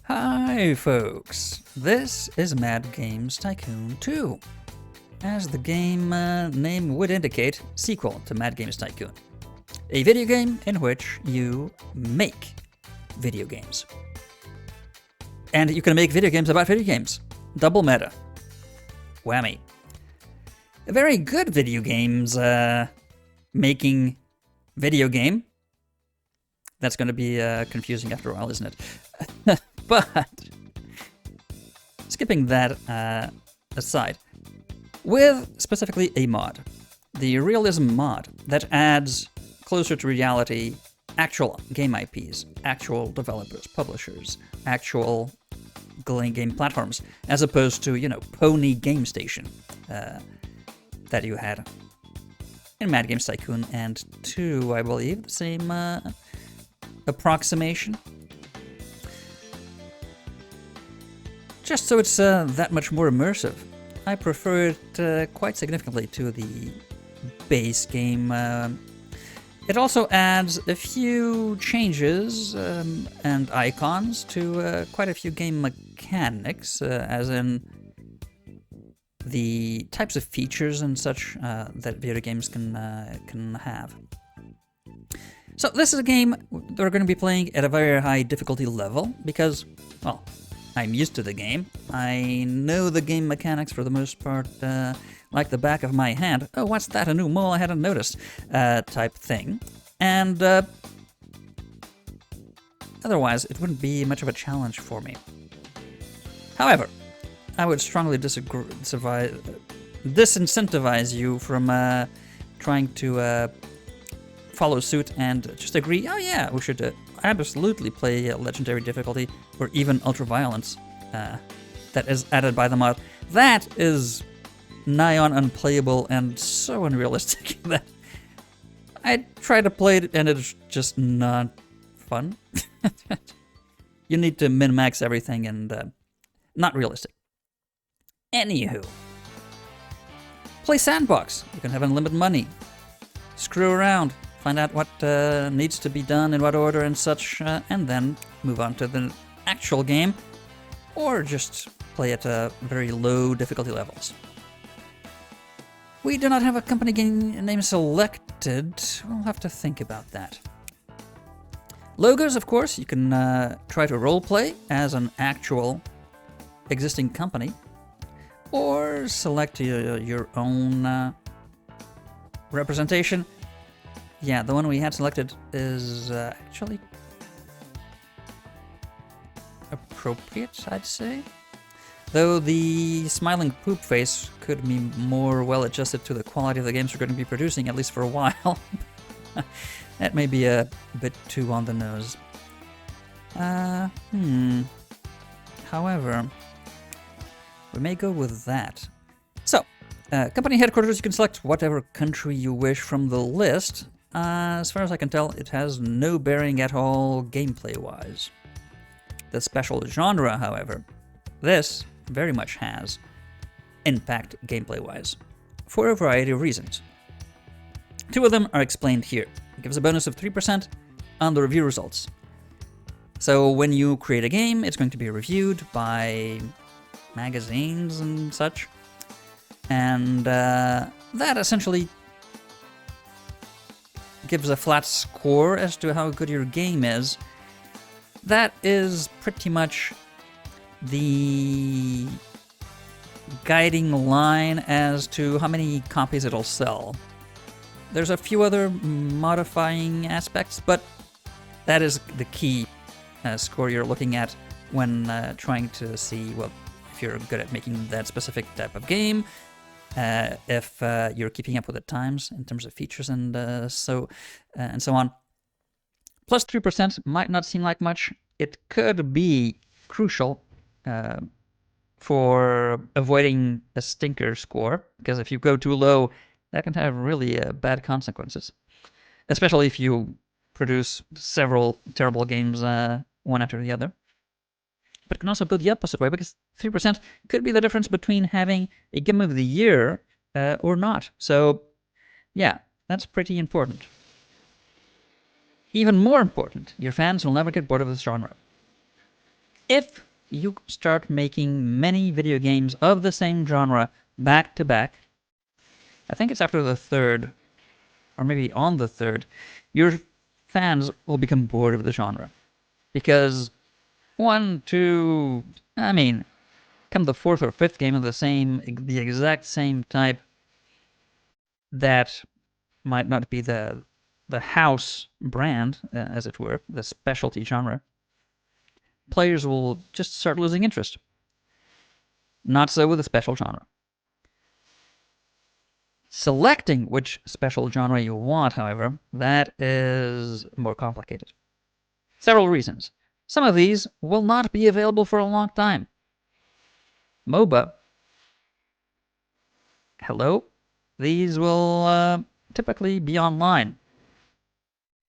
Hi folks, this is Mad Games Tycoon 2, as the game name would indicate, sequel to Mad Games Tycoon. A video game in which you make video games. And you can make video games about video games. Double meta. Whammy. A very good video games making video game. That's going to be confusing after a while, isn't it? But skipping that aside, with specifically a mod, the realism mod that adds closer to reality actual game IPs, actual developers, publishers, actual game platforms, as opposed to, Pony Game Station that you had in Mad Games Tycoon and 2, I believe, the same approximation. Just so it's that much more immersive. I prefer it quite significantly to the base game. It also adds a few changes and icons to quite a few game mechanics, as in the types of features and such that video games can have. So this is a game we're going to be playing at a very high difficulty level because, well, I'm used to the game. I know the game mechanics for the most part like the back of my hand. Oh, what's that? A new mole I hadn't noticed type thing. And otherwise, it wouldn't be much of a challenge for me. However, I would strongly disincentivize you from trying to follow suit and just agree, oh yeah, we should absolutely play Legendary difficulty or even Ultra Violence that is added by the mod. That is nigh on unplayable and so unrealistic that I try to play it and it's just not fun. You need to min-max everything and not realistic. Anywho, play Sandbox. You can have unlimited money. Screw around. Find out what needs to be done in what order and such, and then move on to the actual game, or just play at very low difficulty levels. We do not have a company game name selected. We'll have to think about that. Logos, of course, you can try to roleplay as an actual existing company, or select your own representation. Yeah, the one we had selected is actually appropriate, I'd say. Though the smiling poop face could be more well adjusted to the quality of the games we're going to be producing, at least for a while. That may be a bit too on the nose. However, we may go with that. So, company headquarters, you can select whatever country you wish from the list. As far as I can tell, it has no bearing at all gameplay-wise. The special genre, however, this very much has impact gameplay-wise, for a variety of reasons. 2 of them are explained here. It gives a bonus of 3% on the review results. So when you create a game, it's going to be reviewed by magazines and such, and that essentially gives a flat score as to how good your game is. That is pretty much the guiding line as to how many copies it'll sell. There's a few other modifying aspects, but that is the key score you're looking at when trying to see, well, if you're good at making that specific type of game, if you're keeping up with the times in terms of features and so on. Plus 3% might not seem like much. It could be crucial for avoiding a stinker score, because if you go too low, that can have really bad consequences, especially if you produce several terrible games one after the other. But it can also go the opposite way, because 3% could be the difference between having a Game of the Year or not. So, yeah, that's pretty important. Even more important, your fans will never get bored of this genre. If you start making many video games of the same genre back to back, I think it's after the third, or maybe on the third, your fans will become bored of the genre. Because one, two, I mean, come the fourth or fifth game of the exact same type, that might not be the house brand, as it were, the specialty genre, players will just start losing interest. Not so with a special genre. Selecting which special genre you want, however, that is more complicated. Several reasons. Some of these will not be available for a long time. MOBA. Hello? These will typically be online.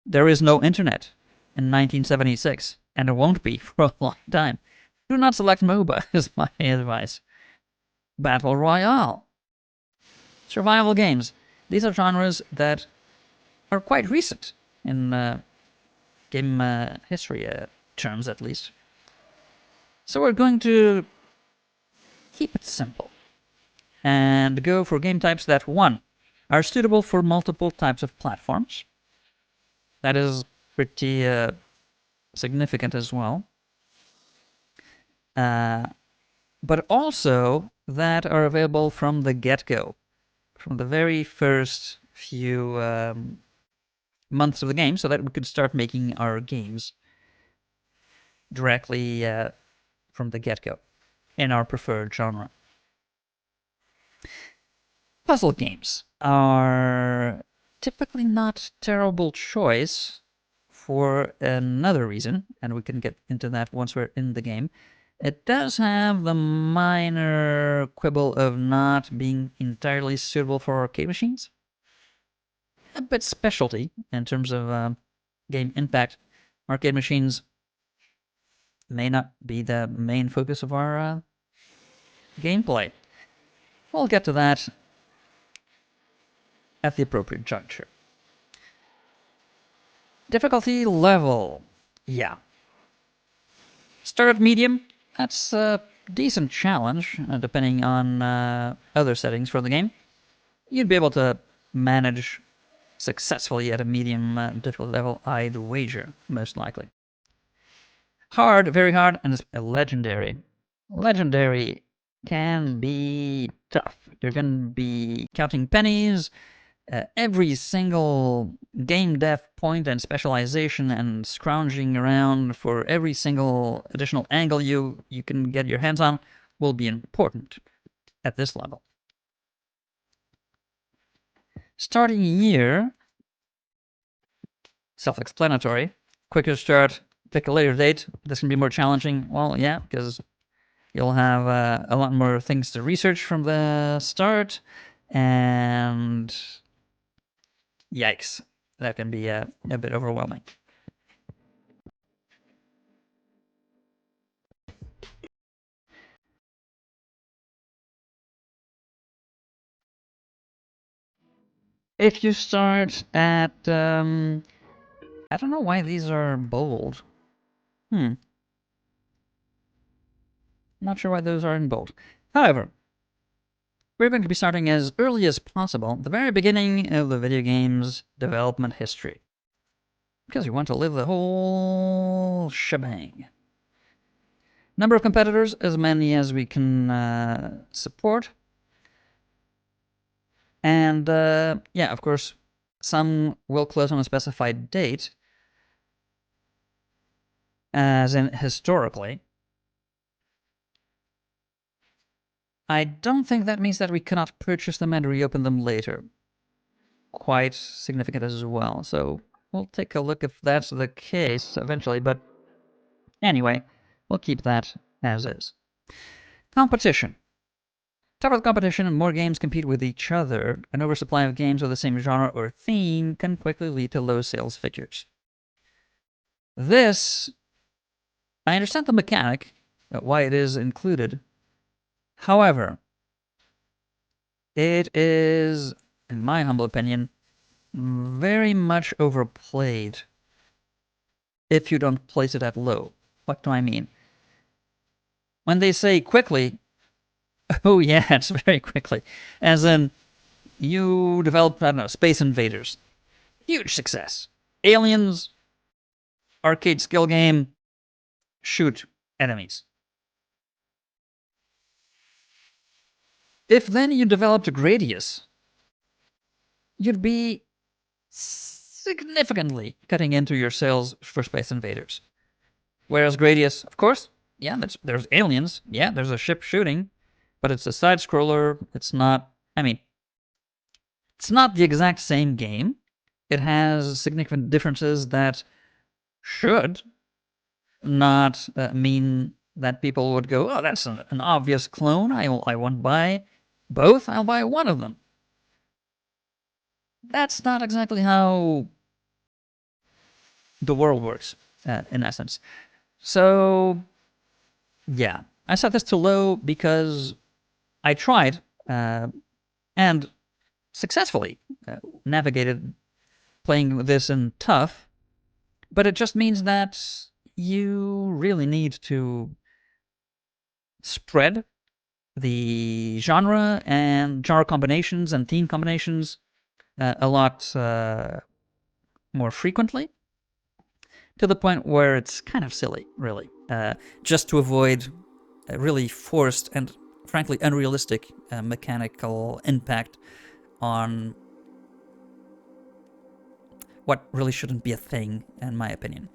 There is no internet in 1976, and there won't be for a long time. Do not select MOBA, is my advice. Battle Royale. Survival games. These are genres that are quite recent in game history terms, at least. So we're going to keep it simple and go for game types that, one, are suitable for multiple types of platforms. That is pretty significant as well. But also that are available from the get-go, from the very first few months of the game, so that we could start making our games directly from the get-go in our preferred genre. Puzzle games are typically not terrible choice for another reason, and we can get into that once we're in the game. It does have the minor quibble of not being entirely suitable for arcade machines. A bit specialty in terms of game impact. Arcade machines may not be the main focus of our gameplay. We'll get to that at the appropriate juncture. Difficulty level. Yeah. Start at medium. That's a decent challenge, depending on other settings for the game. You'd be able to manage successfully at a medium difficulty level, I'd wager, most likely. Hard, very hard, and a legendary. Legendary can be tough. You're going to be counting pennies. Every single game dev point and specialization and scrounging around for every single additional angle you can get your hands on will be important at this level. Starting year, self-explanatory. Quicker start, pick a later date. This can be more challenging. Well, yeah, because you'll have a lot more things to research from the start, and yikes, that can be a bit overwhelming. If you start at, I don't know why these are bold. Not sure why those are in bold. However, we're going to be starting as early as possible, the very beginning of the video game's development history. Because we want to live the whole shebang. Number of competitors, as many as we can support. And yeah, of course, some will close on a specified date, as in historically. I don't think that means that we cannot purchase them and reopen them later. Quite significant as well. So we'll take a look if that's the case eventually, but anyway, we'll keep that as is. Competition. Tougher the competition and more games compete with each other, an oversupply of games of the same genre or theme can quickly lead to low sales figures. This, I understand the mechanic, why it is included. However, it is, in my humble opinion, very much overplayed if you don't place it at low. What do I mean? when they say quickly, oh yeah, it's very quickly. As in, you develop, I don't know, Space Invaders. Huge success. Aliens, arcade skill game, shoot enemies. If then you developed Gradius, you'd be significantly cutting into your sales for Space Invaders. Whereas Gradius, of course, yeah, there's aliens, yeah, there's a ship shooting, but it's a side scroller. It's not, I mean, it's not the exact same game. It has significant differences that should not mean that people would go, oh, that's an obvious clone. I won't buy both. I'll buy one of them. That's not exactly how the world works, in essence. So, yeah, I set this to low because I tried and successfully navigated playing this in tough, but it just means that you really need to spread the genre and genre combinations and theme combinations a lot more frequently, to the point where it's kind of silly, really, just to avoid a really forced and frankly unrealistic mechanical impact on what really shouldn't be a thing, in my opinion.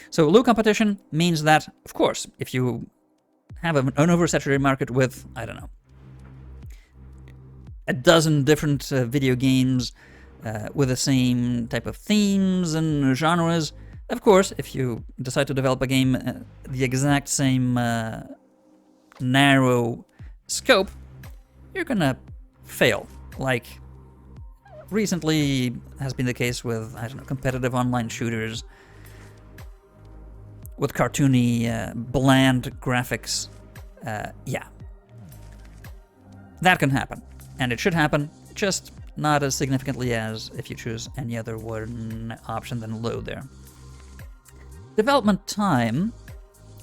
So low competition means that, of course, if you have an oversaturated market with, I don't know, a dozen different video games with the same type of themes and genres, of course, if you decide to develop a game the exact same narrow scope, you're gonna fail. Like recently has been the case with, I don't know, competitive online shooters with cartoony, bland graphics. Yeah. That can happen. And it should happen, just not as significantly as if you choose any other one option than low there. Development time,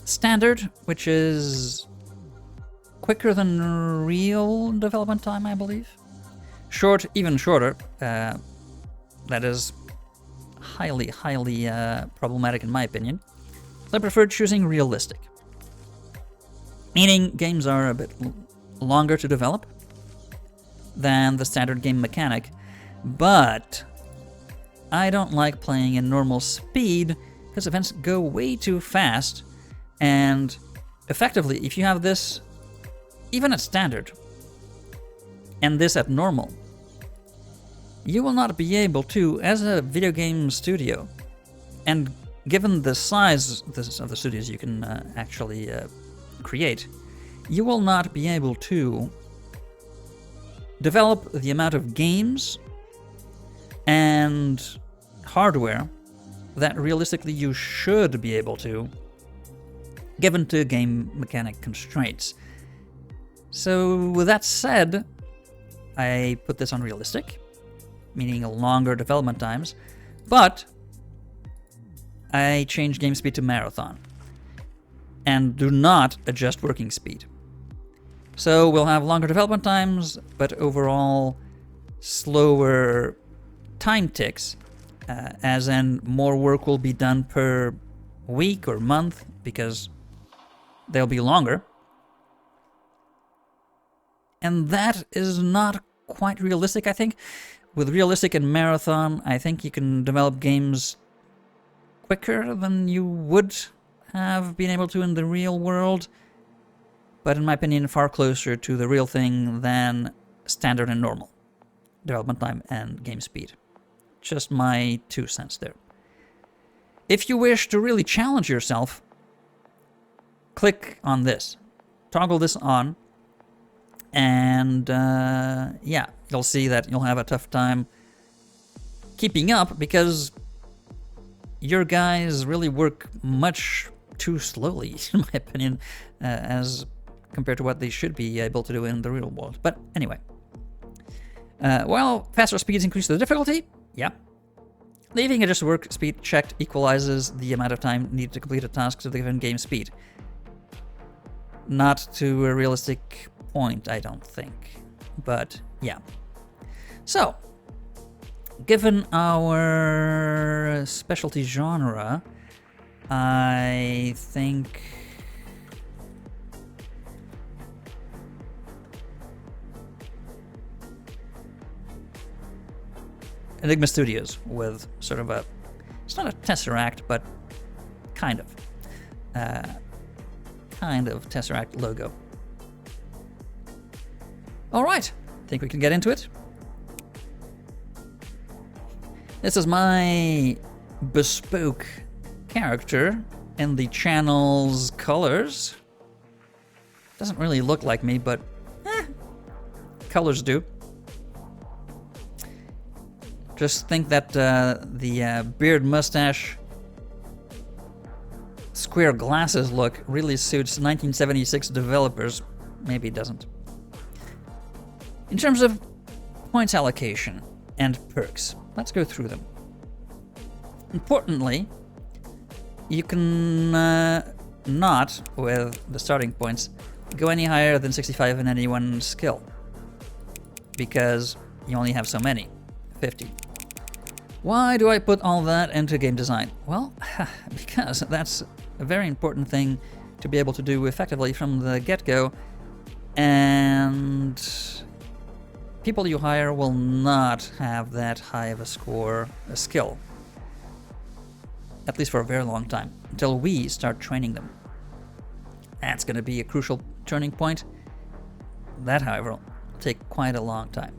standard, which is quicker than real development time, I believe. Short, even shorter. That is highly problematic in my opinion. I prefer choosing realistic. Meaning games are a bit longer to develop than the standard game mechanic, but I don't like playing in normal speed because events go way too fast, and effectively, if you have this even at standard and this at normal, you will not be able to, as a video game studio, and given the size of the studios you can actually create, you will not be able to develop the amount of games and hardware that realistically you should be able to, given to game mechanic constraints. So with that said, I put this on realistic, meaning longer development times, but I change game speed to marathon and do not adjust working speed. So we'll have longer development times, but overall slower time ticks, as in more work will be done per week or month because they'll be longer. And that is not quite realistic, I think. With realistic and marathon, I think you can develop games quicker than you would have been able to in the real world, but in my opinion, far closer to the real thing than standard and normal development time and game speed. Just my 2 cents there. If you wish to really challenge yourself, click on this. Toggle this on, and yeah, you'll see that you'll have a tough time keeping up because your guys really work much too slowly, in my opinion, as compared to what they should be able to do in the real world. But anyway, while faster speeds increase the difficulty, yeah, leaving adjusted work speed checked equalizes the amount of time needed to complete a task to the given game speed. Not to a realistic point, I don't think. But yeah. So, given our specialty genre, I think Enigma Studios with sort of a, it's not a Tesseract, but kind of Tesseract logo. All right, think we can get into it. This is my bespoke character in the channel's colors. Doesn't really look like me, but colors do. Just think that the beard, mustache, square glasses look really suits 1976 developers. Maybe it doesn't. In terms of points allocation and perks, let's go through them. Importantly, you can not, with the starting points, go any higher than 65 in any one skill, because you only have so many, 50. Why do I put all that into game design? Well, because that's a very important thing to be able to do effectively from the get-go, and people you hire will not have that high of a score, a skill, at least for a very long time, until we start training them. That's going to be a crucial turning point. That, however, will take quite a long time.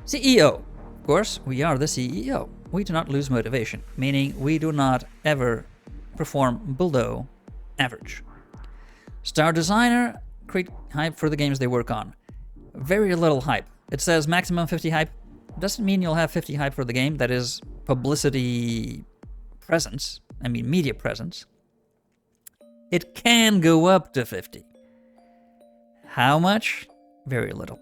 CEO. Of course, we are the CEO. We do not lose motivation, meaning we do not ever perform below average. Star designer, create hype for the games they work on. Very little hype. It says maximum 50 hype. Doesn't mean you'll have 50 hype for the game. That is publicity presence. I mean media presence. It can go up to 50. How much? Very little.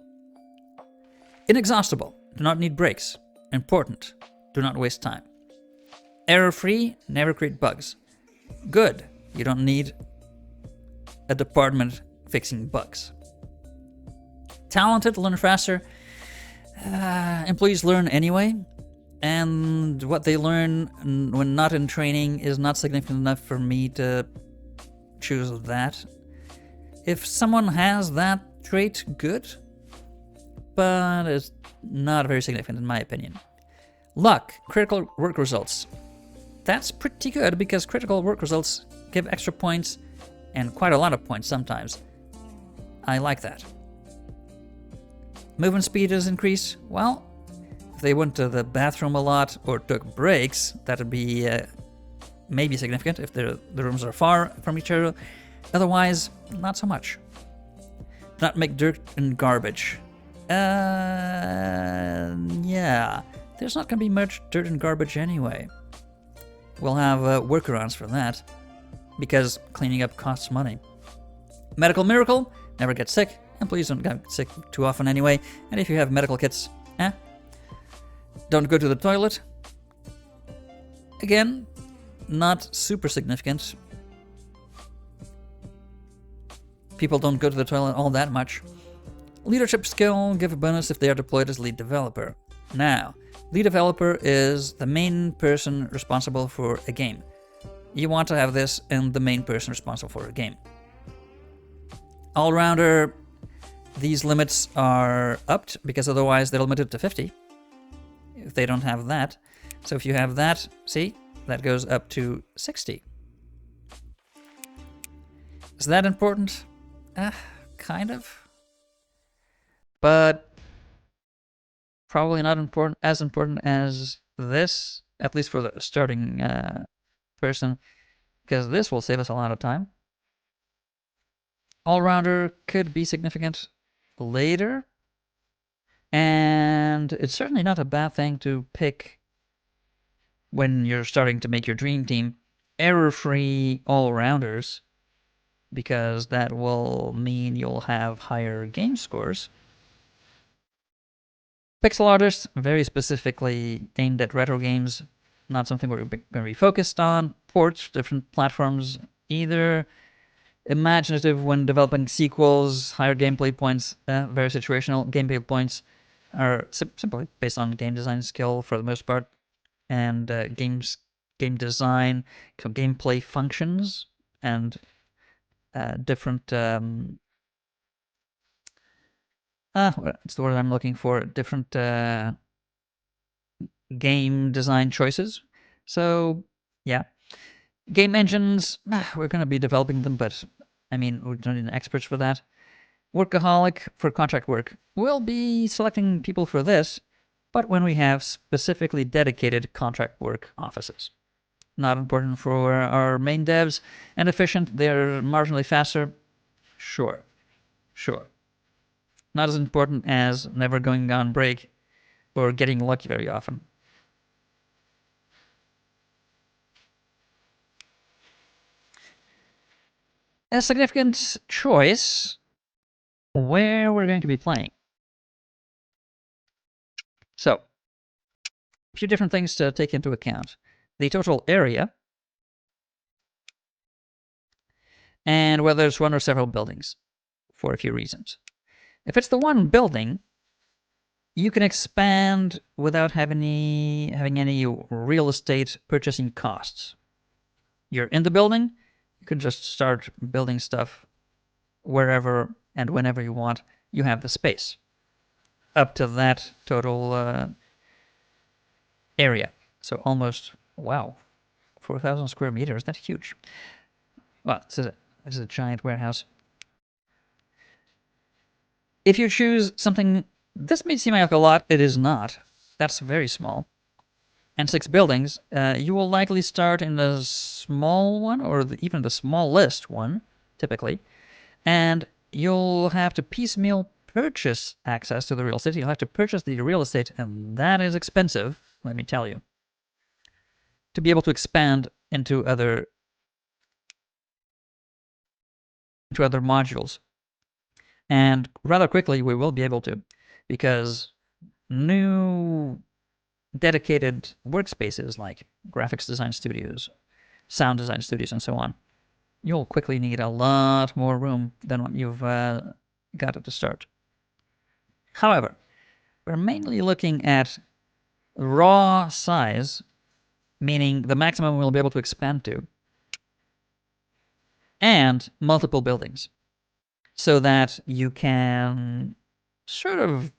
Inexhaustible. Do not need breaks. Important. Do not waste time. Error-free. Never create bugs. Good. You don't need a department fixing bugs. Talented. Learn faster. Employees learn anyway. And what they learn when not in training is not significant enough for me to choose that. If someone has that trait, good. But it's not very significant in my opinion. Luck, critical work results. That's pretty good because critical work results give extra points and quite a lot of points sometimes. I like that. Movement speed is increased. Well, if they went to the bathroom a lot or took breaks, that would be maybe significant if the rooms are far from each other. Otherwise, not so much. Not make dirt and garbage. Yeah. There's not going to be much dirt and garbage anyway. We'll have workarounds for that, because cleaning up costs money. Medical miracle, never get sick, and please don't get sick too often anyway, and if you have medical kits, don't go to the toilet. Again, not super significant. People don't go to the toilet all that much. Leadership skill, give a bonus if they are deployed as lead developer. Now, lead developer is the main person responsible for a game. You want to have this in the main person responsible for a game. All-rounder, these limits are upped because otherwise they're limited to 50 if they don't have that. So if you have that, see, that goes up to 60. Is that important? Kind of. But probably not as important as this, at least for the starting person, because this will save us a lot of time. All-rounder could be significant later, and it's certainly not a bad thing to pick when you're starting to make your dream team. Error-free all-rounders, because that will mean you'll have higher game scores. Pixel artists, very specifically aimed at retro games, not something we're going to be focused on. Ports, different platforms, either. imaginative when developing sequels, higher gameplay points, very situational. Gameplay points are simply based on game design skill for the most part, and game design, so gameplay functions, and different what's the word I'm looking for? Different game design choices. So yeah, game engines, we're going to be developing them, but I mean, we're not even experts for that. Workaholic for contract work. We'll be selecting people for this, but when we have specifically dedicated contract work offices. Not important for our main devs. And efficient, they're marginally faster. Sure, sure. Not as important as never going on break or getting lucky very often. A significant choice where we're going to be playing. So, a few different things to take into account. The total area, and whether there's one or several buildings, for a few reasons. If it's the one building, you can expand without having any real estate purchasing costs. You're in the building, you can just start building stuff wherever and whenever you want. You have the space up to that total area. So almost, wow, 4,000 square meters. That's huge. Well, this is a giant warehouse. If you choose something, this may seem like a lot. It is not. That's very small. And 6 buildings, you will likely start in the small one or even the smallest one, typically. And you'll have to piecemeal purchase access to the real estate. You'll have to purchase the real estate, and that is expensive, let me tell you, to be able to expand into other modules. And rather quickly, we will be able to, because new dedicated workspaces like graphics design studios, sound design studios, and so on, you'll quickly need a lot more room than what you've got at the start. However, we're mainly looking at raw size, meaning the maximum we'll be able to expand to, and multiple buildings, so that you can sort of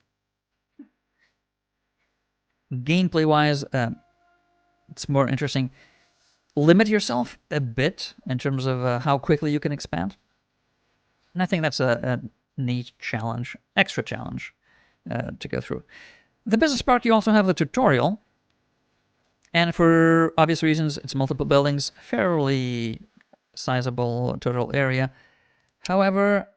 gameplay-wise, it's more interesting, limit yourself a bit in terms of how quickly you can expand. And I think that's a neat challenge, extra challenge to go through. The business part, you also have the tutorial. And for obvious reasons, it's multiple buildings, fairly sizable total area. However,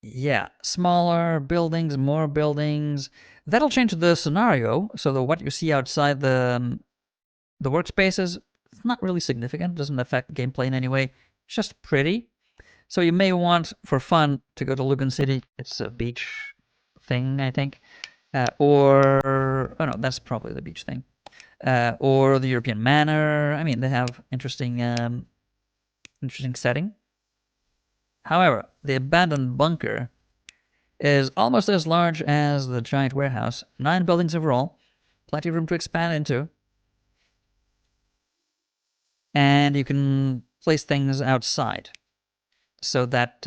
yeah, smaller buildings, more buildings. That'll change the scenario. So what you see outside the workspaces, it's not really significant. It doesn't affect gameplay in any way. It's just pretty. So you may want, for fun, to go to Lugan City. It's a beach thing, I think. Oh no, that's probably the beach thing. Or the European Manor. I mean, they have interesting setting. However, the abandoned bunker is almost as large as the giant warehouse. 9 buildings overall, plenty of room to expand into. And you can place things outside so that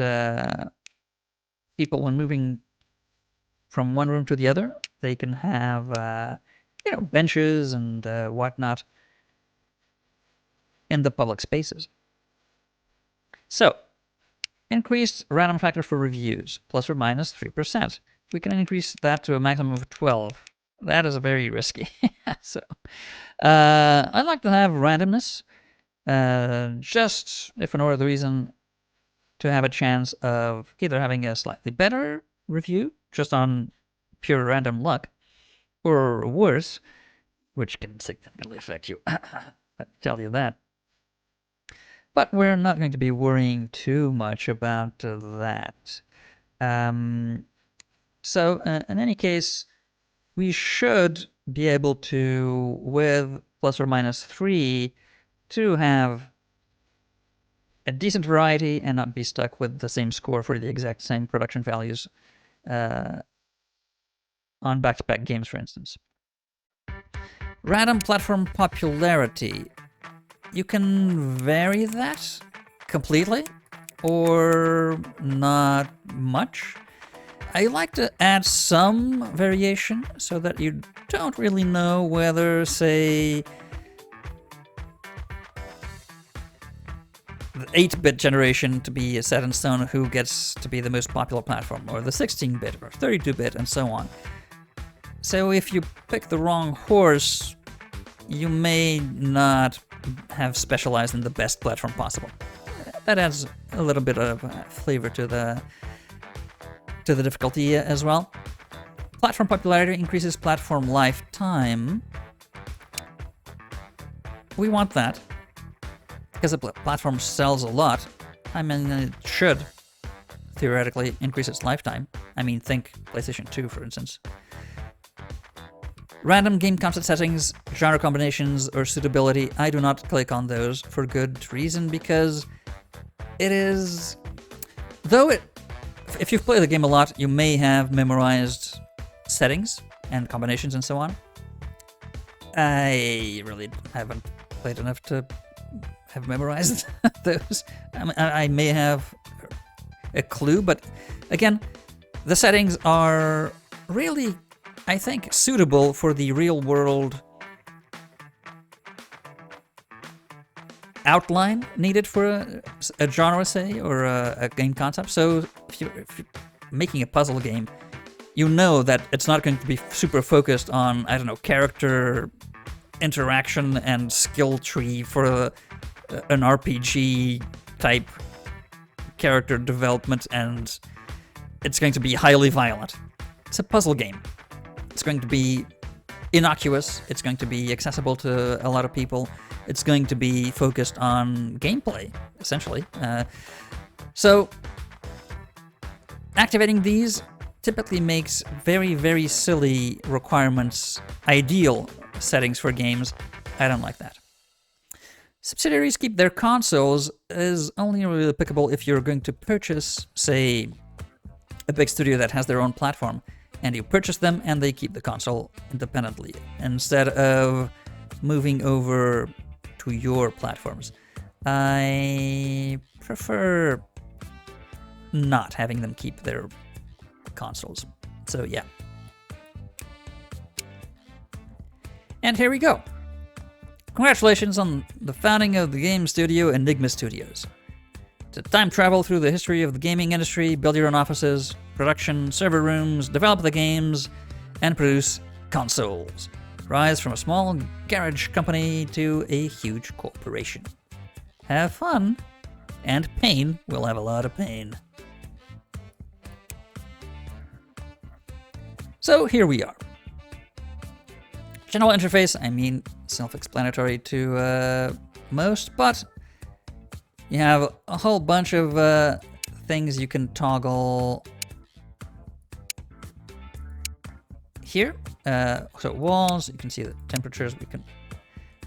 people, when moving from one room to the other, they can have benches and whatnot in the public spaces. So, increased random factor for reviews, plus or minus 3%. We can increase that to a maximum of 12. That is very risky. So, I'd like to have randomness, just if for no other reason, to have a chance of either having a slightly better review, just on pure random luck, or worse, which can significantly affect you. I tell you that. But we're not going to be worrying too much about that. So in any case, we should be able to, with plus or minus 3, to have a decent variety and not be stuck with the same score for the exact same production values on back-to-back games, for instance. Random platform popularity. You can vary that completely or not much. I like to add some variation so that you don't really know whether, say, the 8-bit generation to be set in stone who gets to be the most popular platform, or the 16-bit or 32-bit and so on. So if you pick the wrong horse, you may not have specialized in the best platform possible. That adds a little bit of flavor to the difficulty as well. Platform popularity increases platform lifetime. We want that, because a platform sells a lot. I mean, it should theoretically increase its lifetime. I mean, think PlayStation 2, for instance. Random game content settings, genre combinations, or suitability, I do not click on those for good reason, because it is... If you've played the game a lot, you may have memorized settings and combinations and so on. I really haven't played enough to have memorized those. I may have a clue, but again, the settings are really, I think, suitable for the real world outline needed for a genre, say, or a game concept. So if you're making a puzzle game, you know that it's not going to be super focused on, I don't know, character interaction and skill tree for an RPG type character development, and it's going to be highly violent. It's a puzzle game. It's going to be innocuous. It's going to be accessible to a lot of people. It's going to be focused on gameplay, essentially. So activating these typically makes very, very silly requirements ideal settings for games. I don't like that. Subsidiaries keep their consoles is only really applicable if you're going to purchase, say, a big studio that has their own platform, and you purchase them and they keep the console independently instead of moving over to your platforms. I prefer not having them keep their consoles. So yeah. And here we go. Congratulations on the founding of the game studio Enigma Studios. To time travel through the history of the gaming industry, build your own offices, production, server rooms, develop the games, and produce consoles. Rise from a small garage company to a huge corporation. Have fun, and pain. We'll have a lot of pain. So here we are. General interface, I mean, self-explanatory to most, but you have a whole bunch of things you can toggle here. So walls, you can see the temperatures. We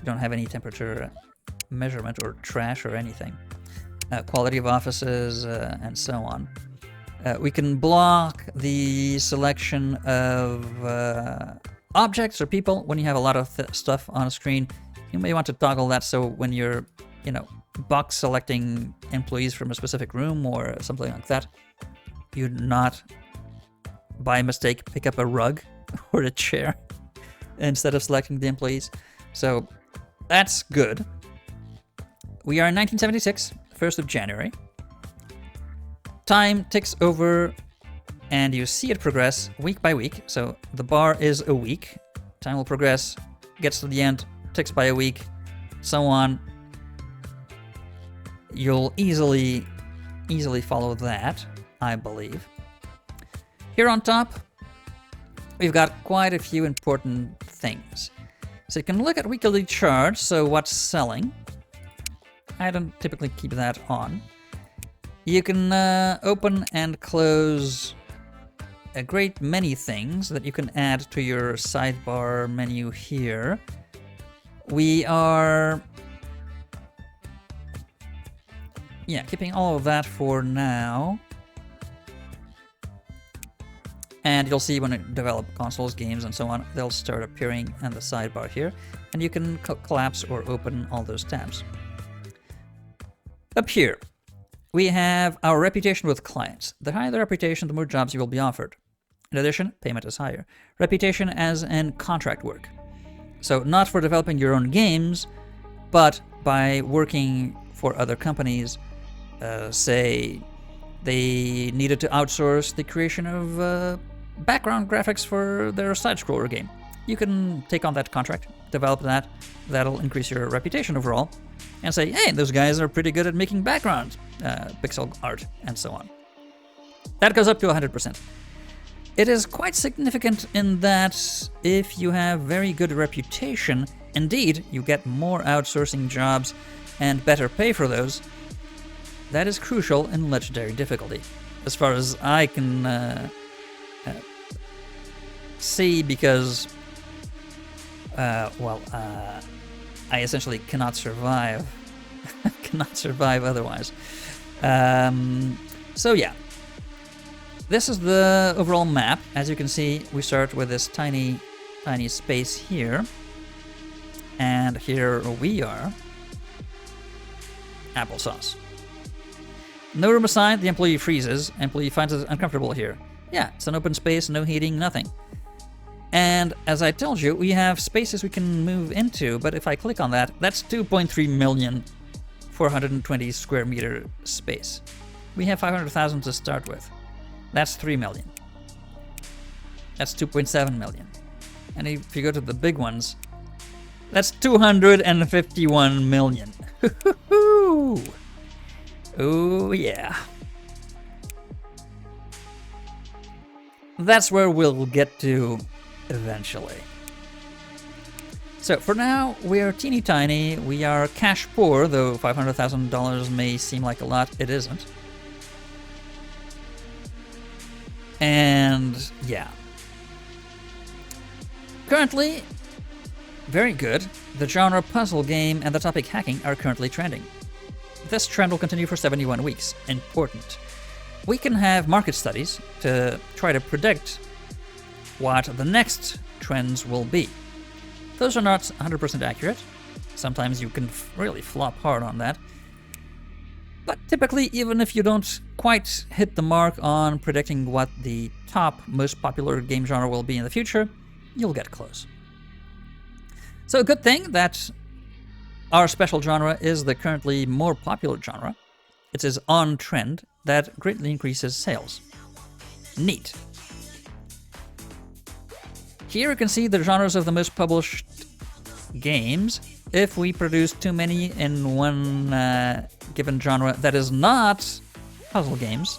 don't have any temperature measurement or trash or anything. Quality of offices and so on. We can block the selection of objects or people when you have a lot of stuff on a screen. You may want to toggle that so when you're, box selecting employees from a specific room or something like that, you not by mistake pick up a rug or a chair instead of selecting the employees. So that's good. We are in 1976, 1st of January. Time ticks over and you see it progress week by week. So the bar is a week. Time will progress, gets to the end, ticks by a week, so on. You'll easily follow that, I believe. Here on top, we've got quite a few important things. So you can look at weekly charts, so what's selling. I don't typically keep that on. You can open and close a great many things that you can add to your sidebar menu here. We are yeah, keeping all of that for now. And you'll see when it develop consoles, games, and so on, they'll start appearing in the sidebar here, and you can collapse or open all those tabs. Up here, we have our reputation with clients. The higher the reputation, the more jobs you will be offered. In addition, payment is higher. Reputation as in contract work. So not for developing your own games, but by working for other companies. Say they needed to outsource the creation of background graphics for their side-scroller game. You can take on that contract, develop that. That'll increase your reputation overall. And say, hey, those guys are pretty good at making background pixel art, and so on. That goes up to 100%. It is quite significant in that if you have very good reputation, indeed, you get more outsourcing jobs and better pay for those. That is crucial in legendary difficulty, as far as I can see, because, I essentially cannot survive. Cannot survive otherwise. So yeah. This is the overall map. As you can see, we start with this tiny space here. And here we are. Applesauce. No room assigned, the employee freezes. Employee finds it uncomfortable here. Yeah, it's an open space, no heating, nothing. And as I told you, we have spaces we can move into, but if I click on that, that's 2.3 million 420 square meter space. We have 500,000 to start with. That's 3 million. That's 2.7 million. And if you go to the big ones, that's 251 million. Oh yeah. That's where we'll get to eventually. So for now, we are teeny tiny. We are cash poor, though $500,000 may seem like a lot. It isn't. And yeah. Currently, very good. The genre puzzle game and the topic hacking are currently trending. This trend will continue for 71 weeks. Important. We can have market studies to try to predict what the next trends will be. Those are not 100% accurate. Sometimes you can really flop hard on that. But typically, even if you don't quite hit the mark on predicting what the top most popular game genre will be in the future, you'll get close. So a good thing that our special genre is the currently more popular genre. It is on trend that greatly increases sales. Neat. Here you can see the genres of the most published games. If we produce too many in one given genre that is not puzzle games.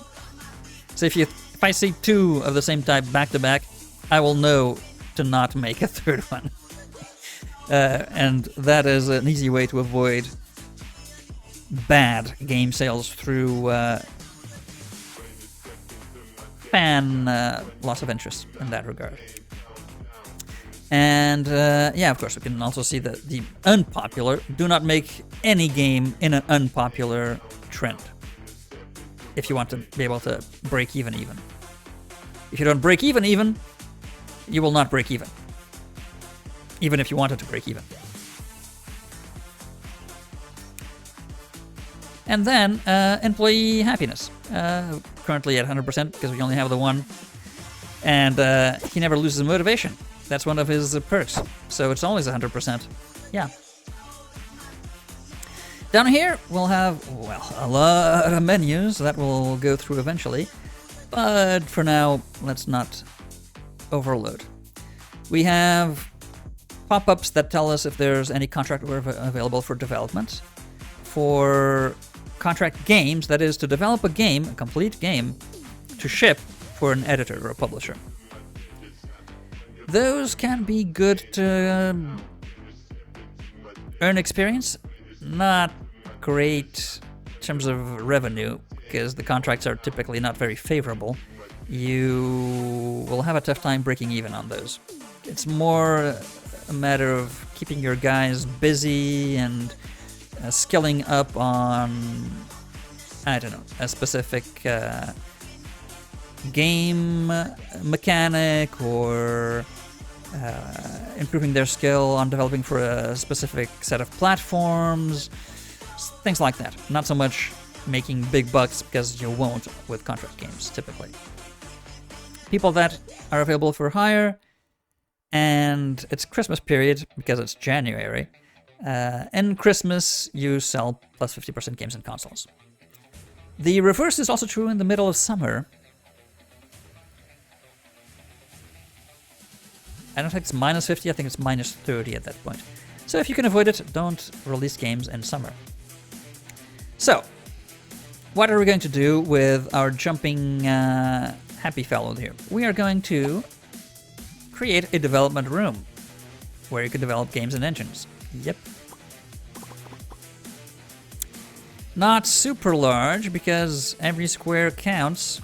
So if I see two of the same type back to back, I will know to not make a third one. And that is an easy way to avoid bad game sales through fan loss of interest in that regard. And yeah, of course, we can also see that the unpopular do not make any game in an unpopular trend. If you want to be able to break even. If you don't break even, you will not break even. Even if you wanted to break even. And then employee happiness. Currently at 100% because we only have the one. And he never loses motivation. That's one of his perks. So it's always 100%. Yeah. Down here, we'll have, well, a lot of menus that we'll go through eventually. But for now, let's not overload. We have pop-ups that tell us if there's any contract work available for development. For contract games, that is to develop a game, a complete game, to ship for an editor or a publisher. Those can be good to earn experience. Not great in terms of revenue, because the contracts are typically not very favorable. You will have a tough time breaking even on those. It's more a matter of keeping your guys busy and skilling up on I don't know, a specific game mechanic, or improving their skill on developing for a specific set of platforms, things like that. Not so much making big bucks, because you won't with contract games typically. People that are available for hire, and it's Christmas period because it's January. And Christmas, you sell plus 50% games and consoles. The reverse is also true in the middle of summer. I don't think it's minus 50, I think it's minus 30 at that point. So if you can avoid it, don't release games in summer. So, what are we going to do with our jumping happy fellow here? We are going to create a development room where you can develop games and engines. Yep. Not super large, because every square counts.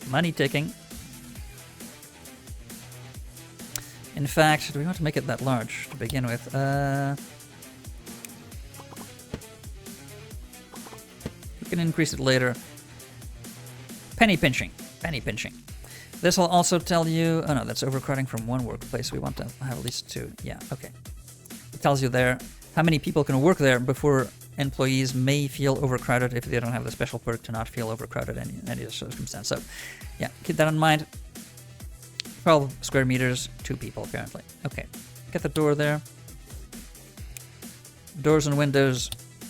Money ticking. In fact, do we want to make it that large to begin with? We can increase it later. Penny pinching. Penny pinching. This will also tell you... Oh no, that's overcrowding from one workplace. We want to have at least two. Yeah, okay. It tells you there how many people can work there before employees may feel overcrowded if they don't have the special perk to not feel overcrowded in any circumstance. So, yeah, keep that in mind. 12 square meters, 2 people apparently. Okay, get the door there. Doors and windows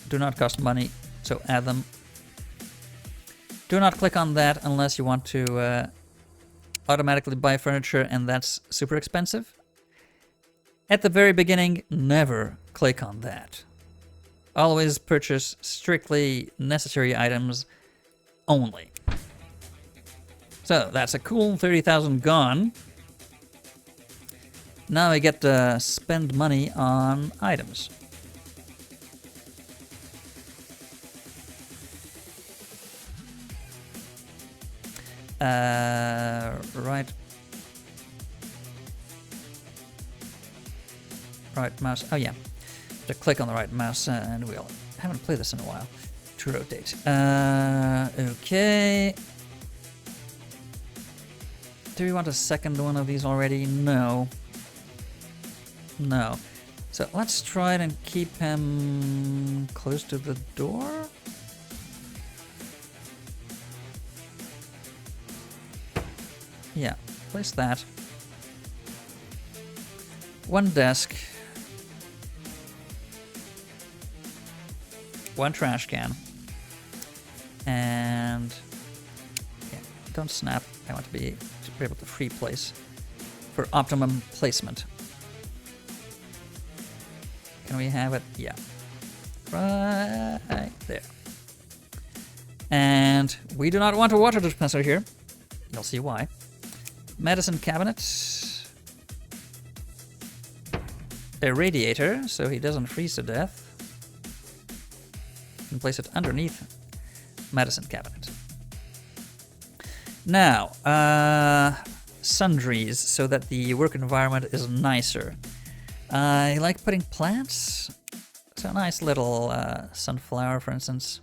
do not cost money, so add them. Do not click on that unless you want to automatically buy furniture, and that's super expensive. At the very beginning, never click on that. Always purchase strictly necessary items only. So that's a cool 30,000 gone. Now I get to spend money on items. Right mouse. Oh yeah, to click on the right mouse and wheel. I haven't played this in a while. To rotate. Okay. Do we want a second one of these already? No. No. So let's try it and keep him close to the door. Yeah, place that. One desk. One trash can. And yeah, don't snap. I want to be able to free place for optimum placement. Can we have it? Yeah. Right there. And we do not want a water dispenser here. You'll see why. Medicine cabinet. A radiator, so he doesn't freeze to death. And place it underneath medicine cabinet. Now, sundries, so that the work environment is nicer. I like putting plants. So a nice little sunflower, for instance.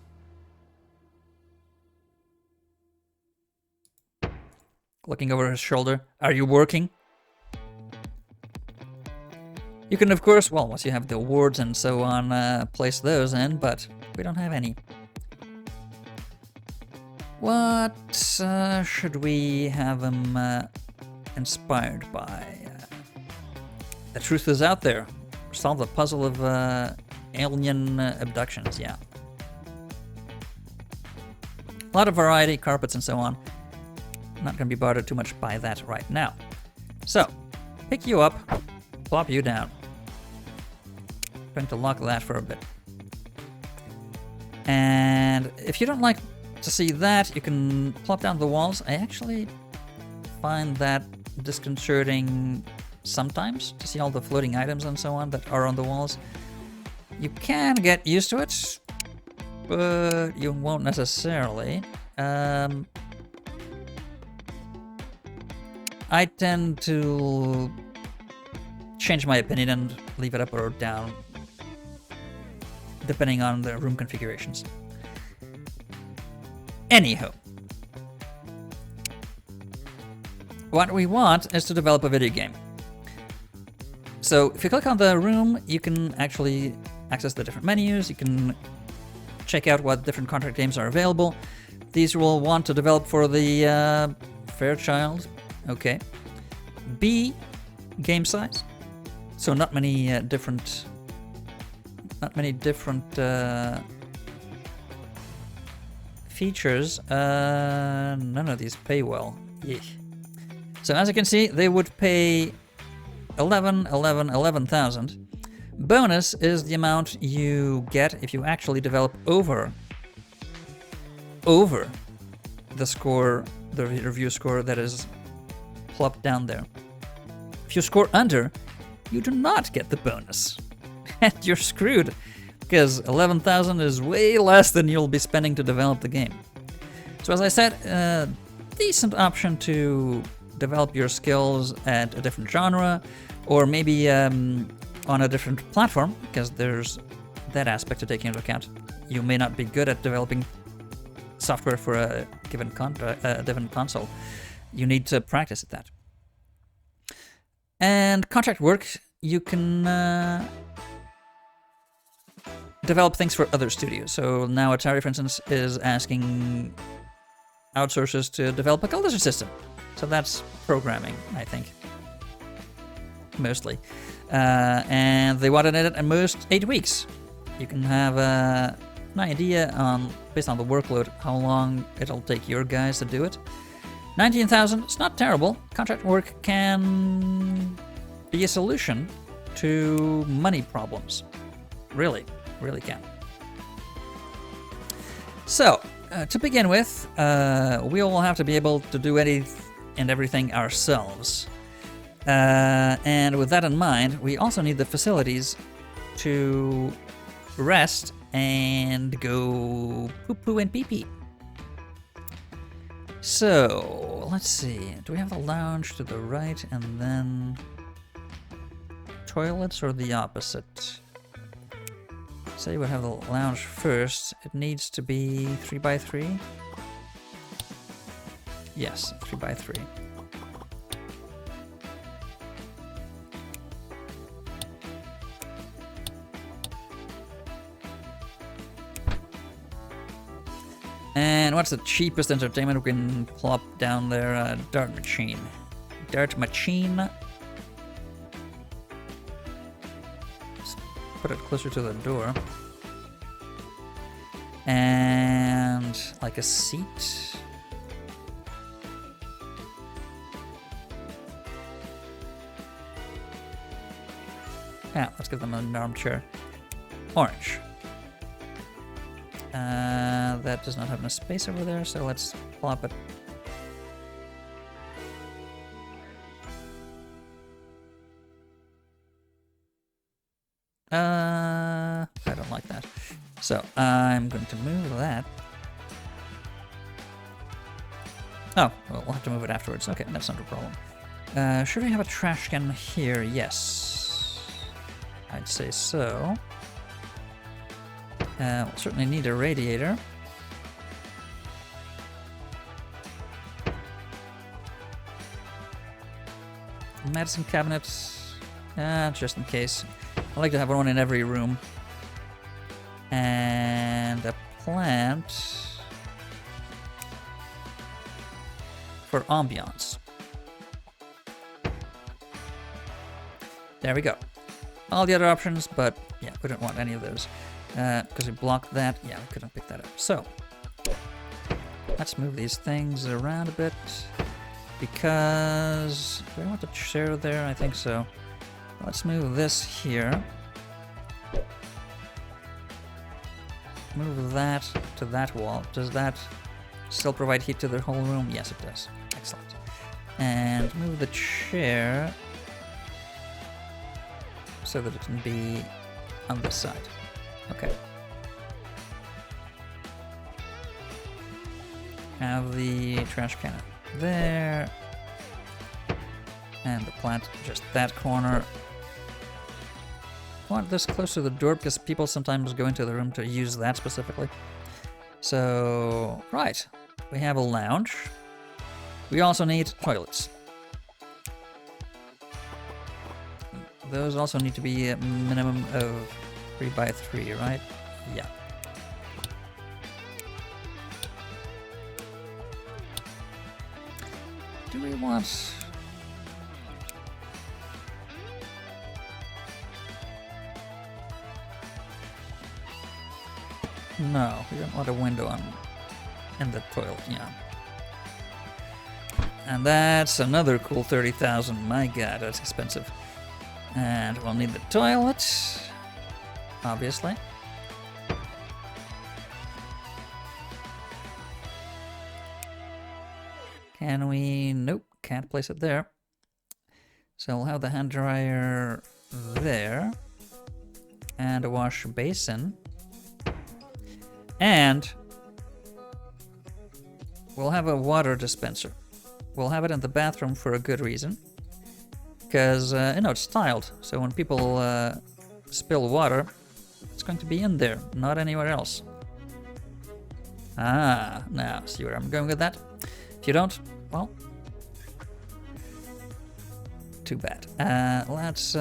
Looking over his shoulder. Are you working? You can, of course, well, once you have the awards and so on, place those in, but we don't have any. What should we have him inspired by? The truth is out there. Solve the puzzle of alien abductions, yeah. A lot of variety, carpets and so on. Not going to be bothered too much by that right now. So, pick you up, plop you down. Going to lock that for a bit. And if you don't like to see that, you can plop down the walls. I actually find that disconcerting sometimes, to see all the floating items and so on that are on the walls. You can get used to it, but you won't necessarily. I tend to change my opinion and leave it up or down, depending on the room configurations. Anywho, what we want is to develop a video game. So if you click on the room, you can actually access the different menus. You can check out what different contract games are available. These will want to develop for the Fairchild. Okay. B, game size. So not many different features. None of these pay well. Yeah. So as you can see, they would pay 11,000. Bonus is the amount you get if you actually develop over the score, the review score that is plopped down there. If you score under, you do not get the bonus. And you're screwed, because 11,000 is way less than you'll be spending to develop the game. So as I said, decent option to develop your skills at a different genre, or maybe on a different platform, because there's that aspect to take into account. You may not be good at developing software for a given console. You need to practice at that. And contract work, you can develop things for other studios. So now Atari, for instance, is asking outsourcers to develop a collision system. So that's programming, I think, mostly. And they wanted it at most 8 weeks. You can have an idea on, based on the workload, how long it'll take your guys to do it. 19,000, it's not terrible. Contract work can be a solution to money problems. Really can. So, to begin with, we will have to be able to do anything and everything ourselves. And with that in mind, we also need the facilities to rest and go poo-poo and pee-pee. So, let's see. Do we have the lounge to the right and then toilets, or the opposite? Say we have the lounge first. It needs to be 3x3. Yes, 3x3. And what's the cheapest entertainment we can plop down there? Dart machine. Dart machine. Let's put it closer to the door. And like a seat. Yeah, let's give them an armchair. Orange. That does not have enough space over there, so let's plop it. I don't like that. So I'm going to move that. Oh, well, we'll have to move it afterwards. Okay, that's not a problem. Should we have a trash can here? Yes. I'd say so. We'll certainly need a radiator. Medicine cabinets, just in case. I like to have one in every room. And a plant for ambiance. There we go. All the other options, but yeah, we don't want any of those. Because we blocked that. Yeah, we couldn't pick that up. So, let's move these things around a bit. Because, do I want the chair there? I think so. Let's move this here. Move that to that wall. Does that still provide heat to the whole room? Yes, it does. Excellent. And move the chair so that it can be on this side. Okay. Have the trash can there. And the plant just that corner. I want this close to the door because people sometimes go into the room to use that specifically. So, right. We have a lounge. We also need toilets. Those also need to be a minimum of 3 by 3, right? Yeah. Do we want... No, we don't want a window in the toilet, yeah. And that's another cool 30,000. My god, that's expensive. And we'll need the toilet, obviously. Can we? Nope, can't place it there. So we'll have the hand dryer there. And a wash basin. And we'll have a water dispenser. We'll have it in the bathroom for a good reason. Because, it's tiled. So when people spill water, it's going to be in there, not anywhere else. Ah, now see where I'm going with that? If you don't, well, too bad. Let's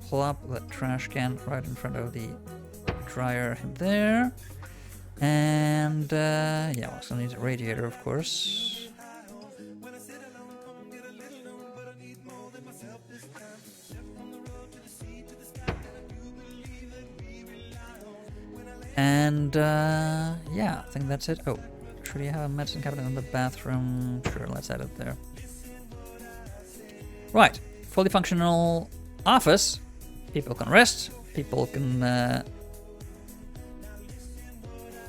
plop the trash can right in front of the dryer there. And, yeah, we also need a radiator, of course. And, yeah, I think that's it. Oh, should you have a medicine cabinet in the bathroom? Sure, let's add it there. Right, fully functional office. People can rest. People can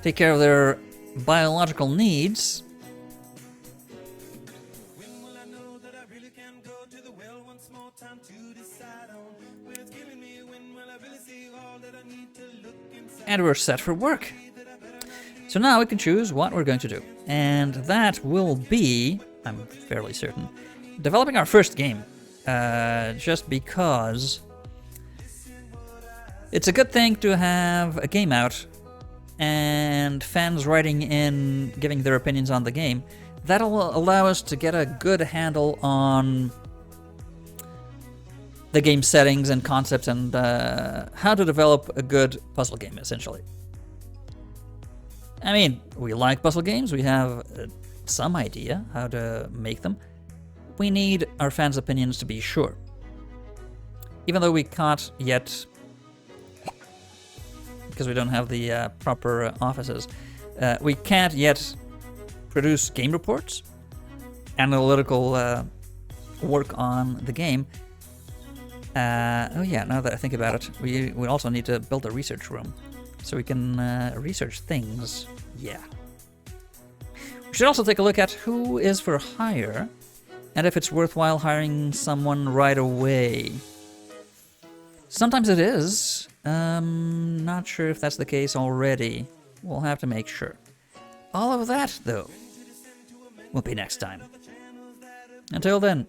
take care of their biological needs. And we're set for work. So now we can choose what we're going to do. And that will be, I'm fairly certain, developing our first game. Just because it's a good thing to have a game out and fans writing in, giving their opinions on the game. That'll allow us to get a good handle on the game settings and concepts and how to develop a good puzzle game, essentially. I mean, we like puzzle games. We have some idea how to make them. We need our fans' opinions to be sure. Even though we can't yet, because we don't have the proper offices, we can't yet produce game reports, analytical work on the game. Oh yeah, now that I think about it, we also need to build a research room so we can research things. Yeah. We should also take a look at who is for hire and if it's worthwhile hiring someone right away. Sometimes it is. Not sure if that's the case already. We'll have to make sure. All of that, though, will be next time. Until then,